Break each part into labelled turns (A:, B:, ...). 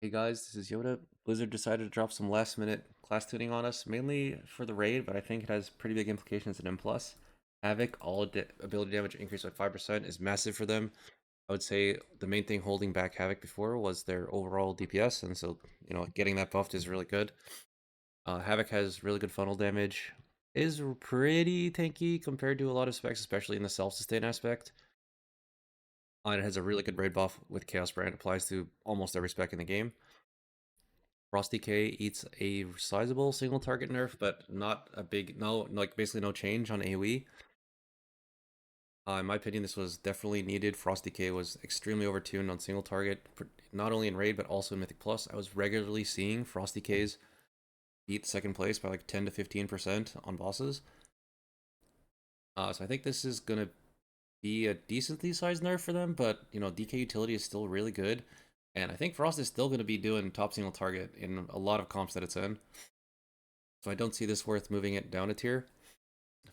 A: Hey guys, this is Yoda. Blizzard decided to drop some last minute class tuning on us, mainly for the raid, but I think it has pretty big implications in M+. Havoc, ability damage increased by 5% is massive for them. I would say the main thing holding back Havoc before was their overall DPS, and so, getting that buffed is really good. Havoc has really good funnel damage, is pretty tanky compared to a lot of specs, especially in the self-sustain aspect. And it has a really good raid buff with Chaos Brand, applies to almost every spec in the game. Frosty K eats a sizable single target nerf, but not a big, no, like basically no change on AoE. In my opinion, this was definitely needed. Frosty K was extremely overtuned on single target, not only in Raid, but also in Mythic Plus. I was regularly seeing Frosty Ks beat second place by like 10 to 15% on bosses. So I think this is going to be a decently sized nerf for them, but, DK utility is still really good. And I think Frost is still going to be doing top single target in a lot of comps that it's in. So I don't see this worth moving it down a tier.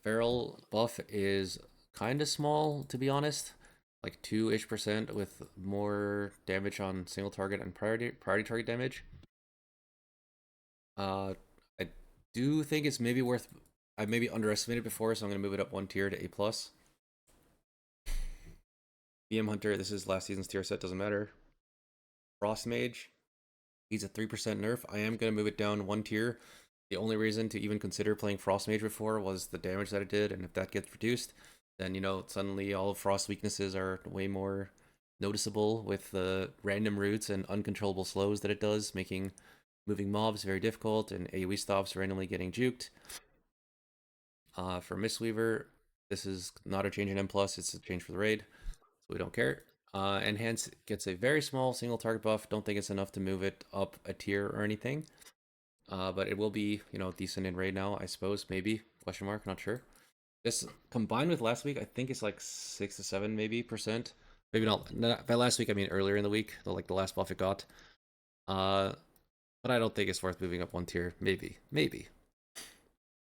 A: Feral buff is kind of small, to be honest. Like 2-ish% with more damage on single target and priority target damage. I do think it's maybe worth... I maybe underestimated before, so I'm going to move it up one tier to A+. BM Hunter, this is last season's tier set, doesn't matter. Frost Mage, he's a 3% nerf. I am going to move it down one tier. The only reason to even consider playing Frost Mage before was the damage that it did, and if that gets reduced, then, suddenly all of Frost's weaknesses are way more noticeable with the random roots and uncontrollable slows that it does, making moving mobs very difficult and AoE stops randomly getting juked. For Mistweaver, this is not a change in M+, it's a change for the raid, so we don't care. Enhance gets a very small single target buff. Don't think it's enough to move it up a tier or anything. But it will be, decent in raid now, I suppose, maybe, question mark, not sure. This, combined with last week, I think it's like 6 to 7, maybe, percent. Maybe not by last week, I mean earlier in the week, the last buff it got. But I don't think it's worth moving up one tier, maybe.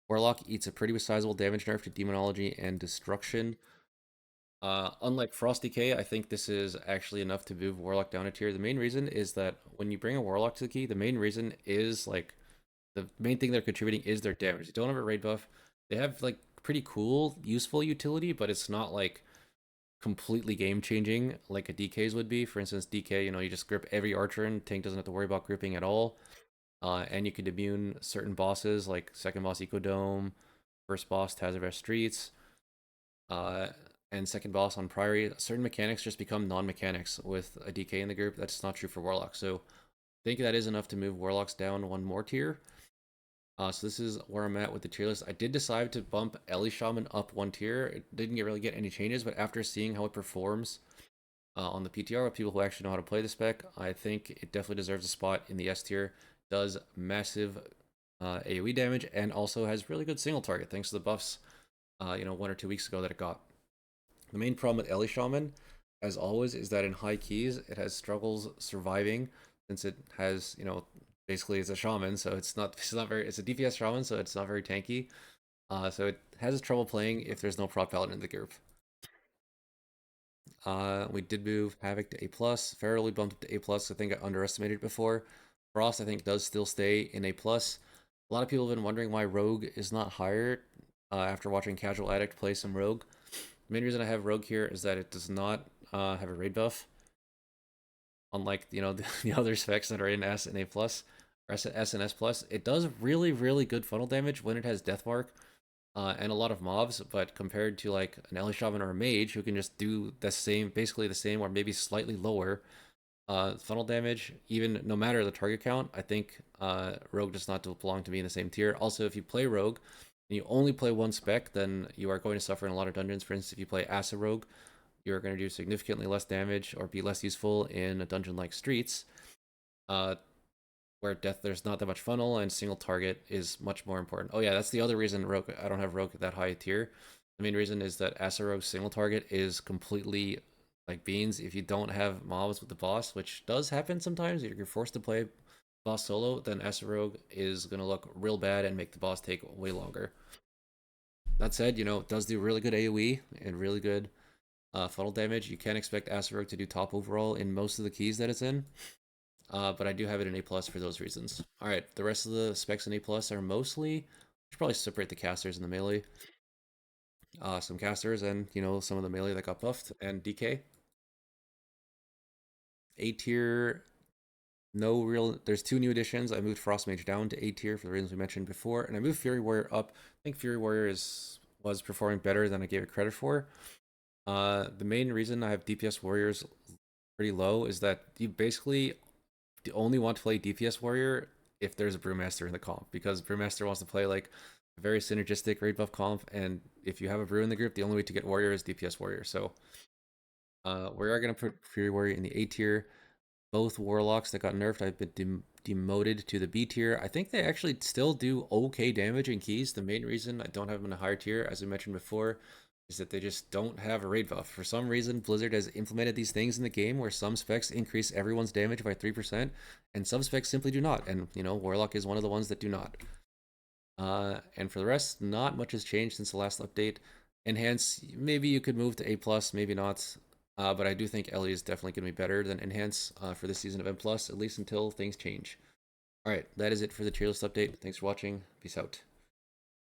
A: Warlock eats a pretty sizable damage nerf to Demonology and Destruction. Unlike Frosty K, I think this is actually enough to move Warlock down a tier. The main reason is that when you bring a Warlock to the key, the main reason is, like, the main thing they're contributing is their damage. They don't have a raid buff. They have, like, pretty cool, useful utility, but it's not, like, completely game-changing like a DK's would be. For instance, DK, you just grip every archer and tank doesn't have to worry about gripping at all. And you could immune certain bosses, like second boss Ecodome, first boss Tazavest Streets, and second boss on Priory. Certain mechanics just become non-mechanics with a DK in the group. That's not true for Warlock. So I think that is enough to move Warlocks down one more tier. So this is where I'm at with the tier list. I did decide to bump Ellie Shaman up one tier. It didn't really get any changes, but after seeing how it performs on the PTR with people who actually know how to play the spec, I think it definitely deserves a spot in the S tier. Does massive AoE damage and also has really good single target thanks to the buffs, 1 or 2 weeks ago that it got. The main problem with Ellie Shaman, as always, is that in high keys, it has struggles surviving since it has, basically it's a shaman, so it's not very, it's a DPS shaman, so it's not very tanky. So it has trouble playing if there's no prop paladin in the group. We did move Havoc to A+, fairly bumped up to A+, I think I underestimated it before. Frost, I think, does still stay in A+. A lot of people have been wondering why Rogue is not higher after watching Casual Addict play some Rogue. The main reason I have Rogue here is that it does not have a raid buff. Unlike, the other specs that are in S and A+, or S and S+, it does really, really good funnel damage when it has Deathmark and a lot of mobs, but compared to, like, an Ellie Shaman or a Mage who can just do the same, basically the same, or maybe slightly lower funnel damage, even no matter the target count, I think Rogue does not belong to be in the same tier. Also, if you play Rogue, and you only play one spec, then you are going to suffer in a lot of dungeons. For instance, if you play Asa Rogue, you're going to do significantly less damage or be less useful in a dungeon like Streets, where there's not that much funnel and single target is much more important. Oh yeah, that's the other reason Rogue, I don't have Rogue at that high tier. The main reason is that Asa Rogue's single target is completely like beans if you don't have mobs with the boss, which does happen sometimes. If you're forced to play boss solo, then Asa Rogue is going to look real bad and make the boss take way longer. That said, it does do really good AoE and really good funnel damage. You can expect Asa Rogue to do top overall in most of the keys that it's in. but I do have it in A plus for those reasons. All right, the rest of the specs in A plus are mostly. I should probably separate the casters and the melee. Some casters and some of the melee that got buffed and DK. A tier, no real. There's two new additions. I moved Frost Mage down to A tier for the reasons we mentioned before, and I moved Fury Warrior up. I think Fury Warrior was performing better than I gave it credit for. The main reason I have DPS Warriors pretty low is that you basically only want to play DPS Warrior if there's a Brewmaster in the comp, because Brewmaster wants to play like a very synergistic raid buff comp, and if you have a Brew in the group, the only way to get Warrior is DPS Warrior. So we are going to put Fury Warrior in the A tier. Both Warlocks that got nerfed, I've been demoted to the B tier. I think they actually still do okay damage in keys. The main reason I don't have them in a higher tier, as I mentioned before, is that they just don't have a raid buff. For some reason, Blizzard has implemented these things in the game where some specs increase everyone's damage by 3%, and some specs simply do not. And, Warlock is one of the ones that do not. And for the rest, not much has changed since the last update. Enhance, maybe you could move to A+, maybe not. But I do think Ellie is definitely going to be better than Enhance for this season of M+, at least until things change. Alright, that is it for the tier list update. Thanks for watching. Peace out.